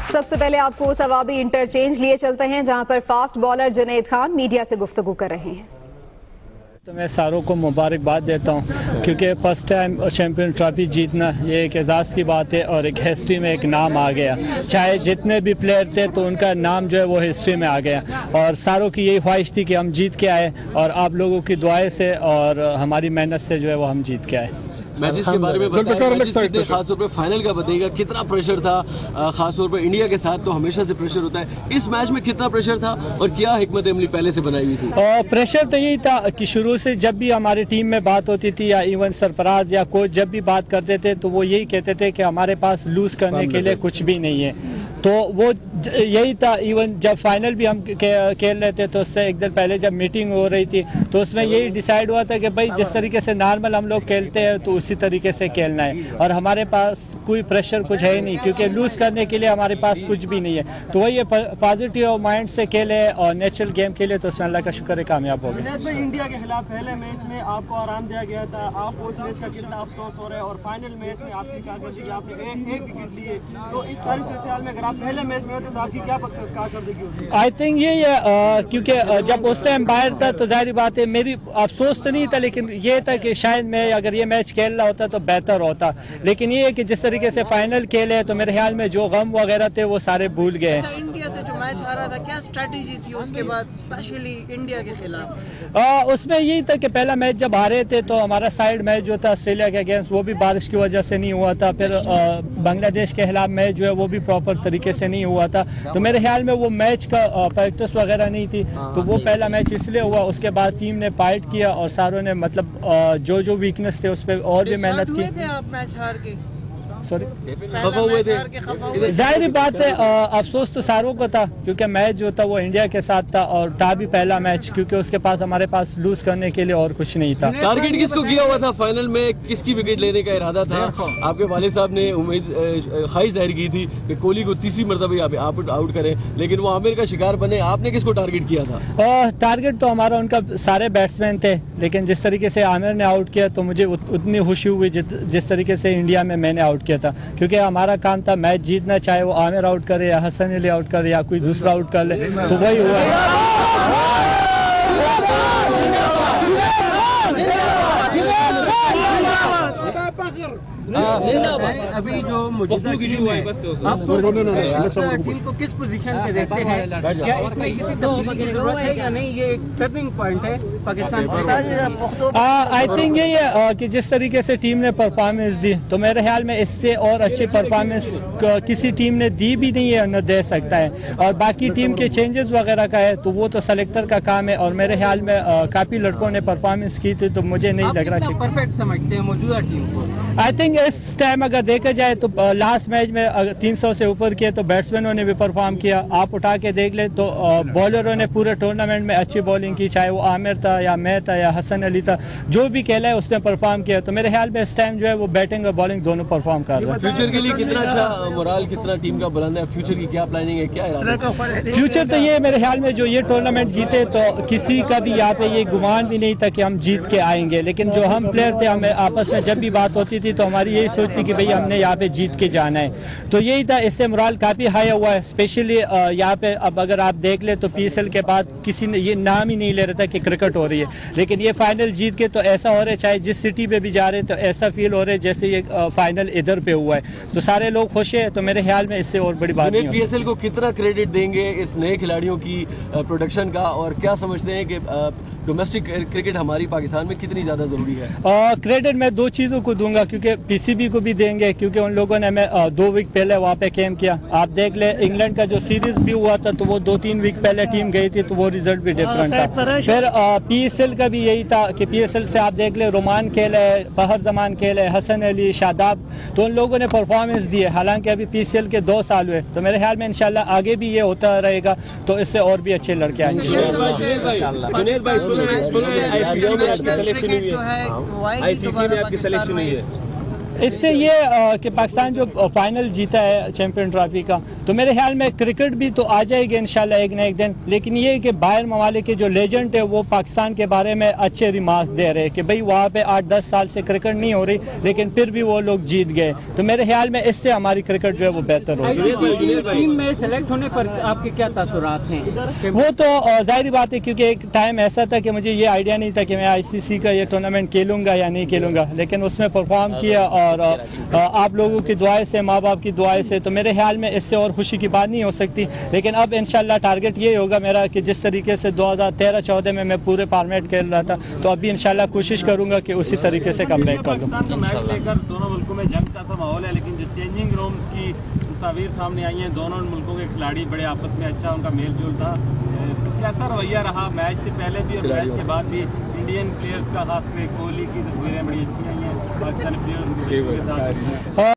सबसे पहले आपको सवाबी इंटरचेंज लिए चलते हैं, जहां पर fast bowler Junaid Khan media से गुफ्तगू कर रहे हैं। तो मैं सारों को मुबारकबाद देता हूं, क्योंकि फर्स्ट टाइम चैम्पियन ट्रॉफी जीतना ये एक एजाज़ की बात है और एक हिस्ट्री में एक नाम आ गया। चाहे जितने भी प्लेयर थे तो उनका नाम जो है वो हिस्ट्री में आ गया, और सारों की यही ख्वाहिश थी कि हम जीत के आए, और आप लोगों की दुआएं से और हमारी मेहनत से जो है वो हम जीत के आए। मैचेस के बारे में बताइए, खासतौर पे फाइनल का बताइएगा, कितना प्रेशर था? खासतौर पे इंडिया के साथ तो हमेशा से प्रेशर होता है, इस मैच में कितना प्रेशर था और क्या हिकमत अमली पहले से बनाई हुई थी? प्रेशर तो यही था कि शुरू से जब भी हमारी टीम में बात होती थी या इवन सरफराज या कोच जब भी बात करते थे तो वो यही कहते थे कि हमारे पास लूज करने के लिए कुछ भी नहीं है। तो वो यही था। इवन जब फाइनल भी हम खेल रहे थे तो उससे एक दिन पहले जब मीटिंग हो रही थी तो उसमें यही डिसाइड हुआ था कि भाई जिस तरीके से नॉर्मल हम लोग खेलते हैं तो उसी तरीके से खेलना है, और हमारे पास कोई प्रेशर कुछ है ही नहीं, क्योंकि लूज करने के लिए हमारे पास कुछ भी नहीं है। तो वही पॉजिटिव माइंड से खेले और नेचुरल गेम खेले तो उसमें अल्लाह का शुक्र है कामयाब हो गए। इंडिया के खिलाफ पहले मैच में आपको आराम दिया गया था, आपको उस मैच का कितना अफसोस हो रहा है, और फाइनल मैच में आपकी कारकर्दगी, आपने एक विकेट लिए, तो इस सारी सूरत में अगर आप पहले मैच में होते तो आपकी क्या कारकर्दगी होती? आई थिंक ये क्योंकि जब उस टाइम बाहर था तो जाहिर बात है मेरी अफसोस तो नहीं था, लेकिन ये था कि शायद मैं अगर ये मैच खेल रहा होता तो बेहतर होता। लेकिन ये है कि जिस तरीके से फाइनल खेले तो मेरे ख्याल में जो गम वगैरह थे वो सारे भूल गए। इंडिया से जो मैच हारा था, क्या स्ट्रेटेजी थी उसके बाद स्पेशली इंडिया के खिलाफ? उसमें यही था कि पहला मैच जब हारे थे तो हमारा साइड मैच जो था ऑस्ट्रेलिया के अगेंस्ट वो भी बारिश की वजह से नहीं हुआ था, फिर बांग्लादेश के खिलाफ मैच जो है वो भी प्रॉपर तरीके से नहीं हुआ था, तो मेरे ख्याल में वो मैच का प्रैक्टिस वगैरह नहीं थी, तो वो पहला मैच इसलिए हुआ। उसके बाद टीम ने फाइट किया और सारों ने मतलब जो वीकनेस थे उस पर और भी मेहनत की। आप मैच हार के सॉरी हुए थे, जाहिर बात है अफसोस तो सारों को था, क्योंकि मैच जो था वो इंडिया के साथ था और था भी पहला मैच, क्योंकि उसके पास हमारे पास लूज करने के लिए और कुछ नहीं था। टारगेट किसको किया हुआ था फाइनल में? किसकी विकेट लेने का इरादा था? आपके वाले साहब ने उम्मीद ख्वाहिश जाहिर की थी कि कोहली को तीसरी मरतबा आप आउट करें, लेकिन वो आमिर का शिकार बने। आपने किसको टारगेट किया था? टारगेट तो हमारा उनका सारे बैट्समैन थे, लेकिन जिस तरीके से आमिर ने आउट किया तो मुझे उतनी खुशी हुई जिस तरीके से इंडिया में मैंने आउट किया था, क्योंकि हमारा काम था मैच जीतना, चाहे वो आमिर आउट करे या हसन अली आउट करे या कोई दूसरा आउट कर ले, तो वही हुआ। अभी जो मौजूदा टीम है, आप टीम को किस पोजीशन पे देखते हैं? क्या इसमें किसी तब्दीली की जरूरत है या नहीं? ये टर्निंग पॉइंट है पाकिस्तान का। आई थिंक यही है कि जिस तरीके से टीम ने परफॉर्मेंस दी तो मेरे ख्याल में इससे और अच्छी परफॉर्मेंस किसी टीम ने दी भी नहीं है, न दे सकता है। और बाकी टीम के चेंजेस वगैरह का है तो वो तो सेलेक्टर का काम है, और मेरे ख्याल में काफ़ी लड़कों ने परफॉर्मेंस की थी, तो मुझे नहीं लग रहा कि परफेक्ट समझते हैं मौजूदा टीम को। आई थिंक इस टाइम अगर देखा जाए तो लास्ट मैच में 300 से ऊपर किया तो बैट्समैनों ने भी परफॉर्म किया। आप उठा के देख ले तो बॉलरों ने पूरे टूर्नामेंट में अच्छी बॉलिंग की, चाहे वो आमिर था या मैं था या हसन अली था, जो भी खेला है उसने परफॉर्म किया। तो मेरे ख्याल में इस टाइम जो है वो बैटिंग और बॉलिंग दोनों परफॉर्म कर रहे हैं। फ्यूचर के लिए कितना अच्छा मोराल, कितना टीम का बुलंद है? फ्यूचर की क्या प्लानिंग है, क्या इरादा? फ्यूचर तो ये मेरे ख्याल में जो ये टूर्नामेंट जीते तो किसी का भी यहाँ पे ये गुमान भी नहीं था कि हम जीत के आएंगे, लेकिन जो हम प्लेयर थे हमें आपस में जब भी बात होती थी तो हमारी यही सोच थी कि भाई हमने यहाँ पे जीत के जाना है, तो यही था। इससे मोराल काफ़ी हाई हुआ है, स्पेशली यहाँ पे अब अगर आप देख ले तो PSL के बाद किसी ने ये नाम ही नहीं ले रहा था कि क्रिकेट हो रही है, लेकिन ये फाइनल जीत के तो ऐसा हो रहा है, चाहे जिस सिटी पे भी जा रहे हैं तो ऐसा फील हो रहा है जैसे ये फाइनल इधर पे हुआ है, तो सारे लोग खुश हैं। तो मेरे ख्याल में इससे और बड़ी बात नहीं। PSL को कितना क्रेडिट देंगे इस नए खिलाड़ियों की प्रोडक्शन का, और क्या समझते हैं कि डोमेस्टिक क्रिकेट हमारी पाकिस्तान में कितनी ज़्यादा ज़रूरी है? क्रेडिट मैं दो चीज़ों को दूंगा, क्योंकि PCB को भी देंगे, क्योंकि उन लोगों ने हमें 2 वीक पहले वहाँ पे कैम्प किया। आप देख ले इंग्लैंड का जो सीरीज भी हुआ था तो वो 2-3 वीक पहले टीम गई थी, तो वो रिजल्ट भी डिफरेंट था। फिर PSL का भी यही था कि PSL से आप देख ले रोमान खेले, बहर जमान खेले, हसन अली, शादाब, तो उन लोगों ने परफॉर्मेंस दी है। हालांकि अभी PSL के 2 साल हुए, तो मेरे ख्याल में इंशाल्लाह आगे भी ये होता रहेगा, तो इससे और भी अच्छे लड़के आएंगे। ICC में आपकी सिलेक्शन हुई है। इससे ये कि पाकिस्तान जो फाइनल जीता है चैंपियन ट्रॉफी का, तो मेरे ख्याल में क्रिकेट भी तो आ जाएगी इंशाल्लाह एक न एक दिन। लेकिन ये कि बाहर ममालिक के जो लेजेंड है वो पाकिस्तान के बारे में अच्छे रिमार्क्स दे रहे हैं कि भाई वहाँ पे 8-10 साल से क्रिकेट नहीं हो रही, लेकिन फिर भी वो लोग जीत गए। तो मेरे ख्याल में इससे हमारी क्रिकेट जो है वो बेहतर होगी। टीम में सेलेक्ट होने पर आपके क्या तासुरात हैं? वो तो जाहिर बात है, क्योंकि एक टाइम ऐसा था कि मुझे ये आइडिया नहीं था कि मैं ICC का ये टूर्नामेंट खेलूंगा या नहीं खेलूंगा, लेकिन उसमें परफॉर्म किया और आप लोगों की दुआएं से, माँ बाप की दुआएं से, तो मेरे ख्याल में इससे और खुशी की बात नहीं हो सकती। लेकिन अब इंशाल्लाह टारगेट ये होगा मेरा कि जिस तरीके से 2013-14 में मैं पूरे फॉर्मेट खेल रहा था, तो अभी इंशाल्लाह कोशिश करूंगा कि उसी तरीके से कमबैक कर लूँ। मैच लेकर दोनों मुल्कों में जंग का सा माहौल है, लेकिन जो चेंजिंग रूम्स की तस्वीर सामने आई है, दोनों मुल्कों के खिलाड़ी बड़े आपस में अच्छा उनका मेल जोल था। तो कैसा रवैया रहा मैच से पहले भी और मैच के बाद भी? इंडियन प्लेयर्स का खासकर कोहली की तस्वीरें बड़ी अच्छी आई हैं, पाकिस्तानी प्लेयर्स के साथ।